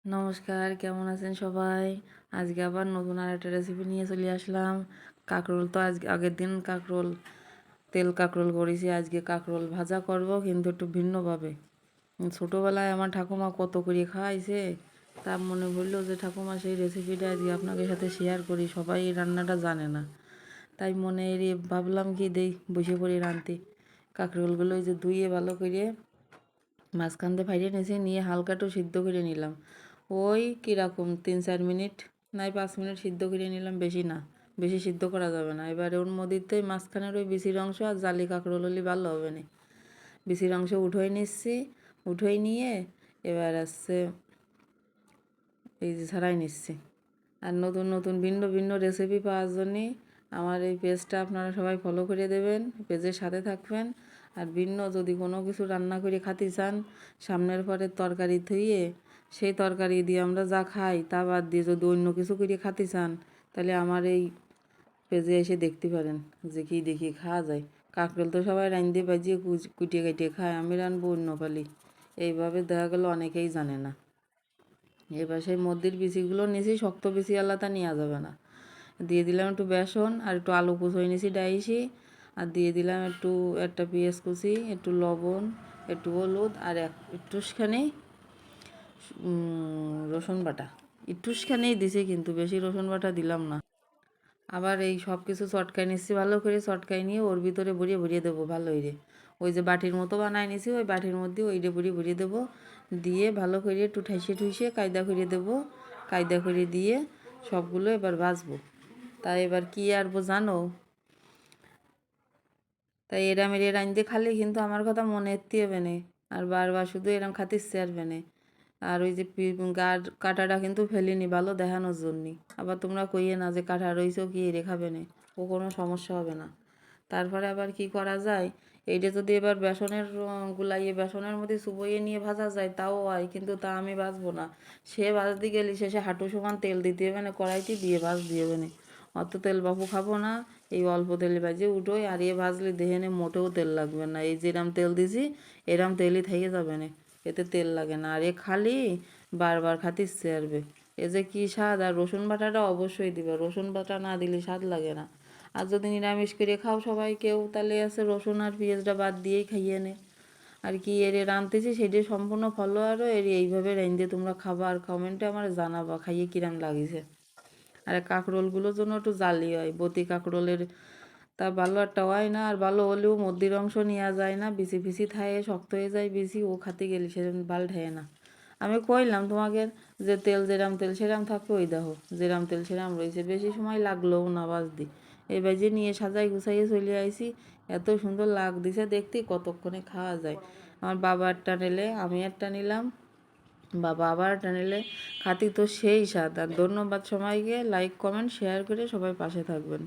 নমস্কার, কেমন আছেন সবাই? আজকে আবার নতুন আরেকটা রেসিপি নিয়ে চলে আসলাম। কাঁকরোল তো আজকে আগের দিন তেল কাঁকরোল করেছি, আজকে কাঁকরোল ভাজা করব, কিন্তু একটু ভিন্নভাবে। ছোটোবেলায় আমার ঠাকুমা কত করে খাওয়াইছে, তা মনে বললো যে ঠাকুমা সেই রেসিপিটা আজকে আপনাদের সাথে শেয়ার করি। সবাই এই রান্নাটা জানে না, তাই মনে ভাবলাম কি দেই বসে পড়ি রাঁধতে। কাঁকরোলগুলো ওই যে ধুয়ে ভালো করে মাঝখান দিয়ে ফাইড়ে নিয়েছি, নিয়ে হালকা একটু সিদ্ধ করে নিলাম। ওই কীরকম 3-4 মিনিট, নাই 5 মিনিট সিদ্ধ করে নিলাম, বেশি না, বেশি সিদ্ধ করা যাবে না। এবারে ওর মধ্যে মাঝখানের ওই বিচির অংশ আর জালি কাঁকরোল হলে ভালো হবে না। বিচির অংশ উঠোই নিচ্ছি, উঠোই নিয়ে এবার আসছে এই যে ছাড়াই নিচ্ছি। আর নতুন নতুন ভিন্ন ভিন্ন রেসিপি পাওয়ার জন্যে আমার এই পেজটা আপনারা সবাই ফলো করে দেবেন, পেজের সাথে থাকবেন। আর ভিন্ন যদি কোনো কিছু রান্না করে খাতে চান, সামনের পরের তরকারি থুইয়ে সেই তরকারি দিয়ে আমরা যা খাই তা বাদ দিয়ে যদি অন্য কিছু করে খাতে চান, তাহলে আমার এই পেজে এসে দেখতে পারেন যে কী দেখি খাওয়া যায়। কাঁকরোল তো সবাই রাঁধতে বাজিয়ে কুটিয়ে কাটিয়ে খায়, আমি রানবো অন্য পালি। এইভাবে দেখা গেলো অনেকেই জানে না। এবার সেই মধ্যের বিচিগুলো নিয়েছি, শক্ত বিচি আলাদা নেওয়া যাবে না। দিয়ে দিলাম একটু বেসন, আর একটু আলু কুচোই নিয়েছি ডাইসি, আর দিয়ে দিলাম একটা পেঁয়াজ কুচি, একটু লবণ, একটু হলুদ, আর একটুখানি রসুন বাটা। একটুখানিই দিছি, কিন্তু বেশি রসুন বাটা দিলাম না। আবার এই সব কিছু চটকাই নিচ্ছি, ভালো করে চটকাই নিয়ে ওর ভিতরে ভরিয়ে ভরিয়ে দেবো ভালো করে। ওই যে বাটির মতো বানাই নিছি, ওই বাটির মধ্যে ওইটা ভরিয়ে ভরিয়ে দেবো। দিয়ে ভালো করে একটু ঠাইসে ঠুইসে কায়দা করে দেবো। কায়দা করে দিয়ে সবগুলো এবার ভাজবো। তাই এবার কী আরবো জানো, তাই এরাম এর রাঁধতে খালি কিন্তু আমার কথা মনে এত্তি হবে না, আর বারবার শুধু এরম খাতে ইচ্ছে আসবে না। আর ওই যে কাঁটাটা কিন্তু ফেলিনি ভালো দেখানোর জন্যে। আবার তোমরা কইয়ে না যে কাঁটা রইছেও কি এরে খাবে না, ও কোনো সমস্যা হবে না। তারপরে আবার কি করা যায়, এইটা যদি এবার বেসনের গুলাইয়ে বেসনের মধ্যে চুবইয়ে নিয়ে ভাজা যায় তাও হয়, কিন্তু তা আমি ভাজবো না। সে ভাজতে গেলে শেষে হাঁটু সমান তেল দিতে হবে না, কড়াইতে দিয়ে ভাজতে হবে না। অত তেল বাপু খাবো না, এই অল্প তেলে ভাজে উঠোই। আর ভাজলে দেহেনে মোটেও তেল লাগবে না, এই যেরাম তেল দিছি এরম তেলই থেকে যাবে না, এতে তেল লাগে না। আর খালি বারবার খাতে ইচ্ছে আসবে। এ যে কী স্বাদ! আর রসুন বাটাটা অবশ্যই দিবে, রসুন বাটা না দিলে স্বাদ লাগে না। আর যদি নিরামিষ করে খাও সবাই কেউ, তাহলে আছে রসুন আর পেঁয়াজটা বাদ দিয়েই খাইয়ে নে। আর কি এর রাঁধতেছি সেটা সম্পূর্ণ ফলো, আরও এইভাবে রাঁধতে তোমরা খাবা, আর কমেন্টে আমার জানাবা খাইয়ে কিরাম লাগিছে। আর কাঁকরোলগুলোর জন্য একটু জালি হয়, বতি কাঁকরোলের তা ভালো একটা হয় না। আর ভালো হলেও মধ্যের অংশ নেওয়া যায় না, বিচি বিচি থায়ে শক্ত হয়ে যায় বিচি, ও খাতে গেলে সেরকম ভাল ঠায় না। আমি কইলাম তোমাকে যে তেল যেরাম তেল সেরাম থাকবে, ওই দেখো যেরাম তেল সেরাম রয়েছে, বেশি সময় লাগলোও না বাজদি। এই বাজে নিয়ে সাজাই গুছাইয়ে চলে আইছি। এত সুন্দর লাগ দিছে দেখতে, কতক্ষণে খাওয়া যায়। আমার বাবা একটা নিলে, আমি একটা নিলাম, বাবা আবার একটা নিলে, খাতি তো সেই স্বাদ। আর ধন্যবাদ সবাইকে, লাইক কমেন্ট শেয়ার করে সবাই পাশে থাকবেন।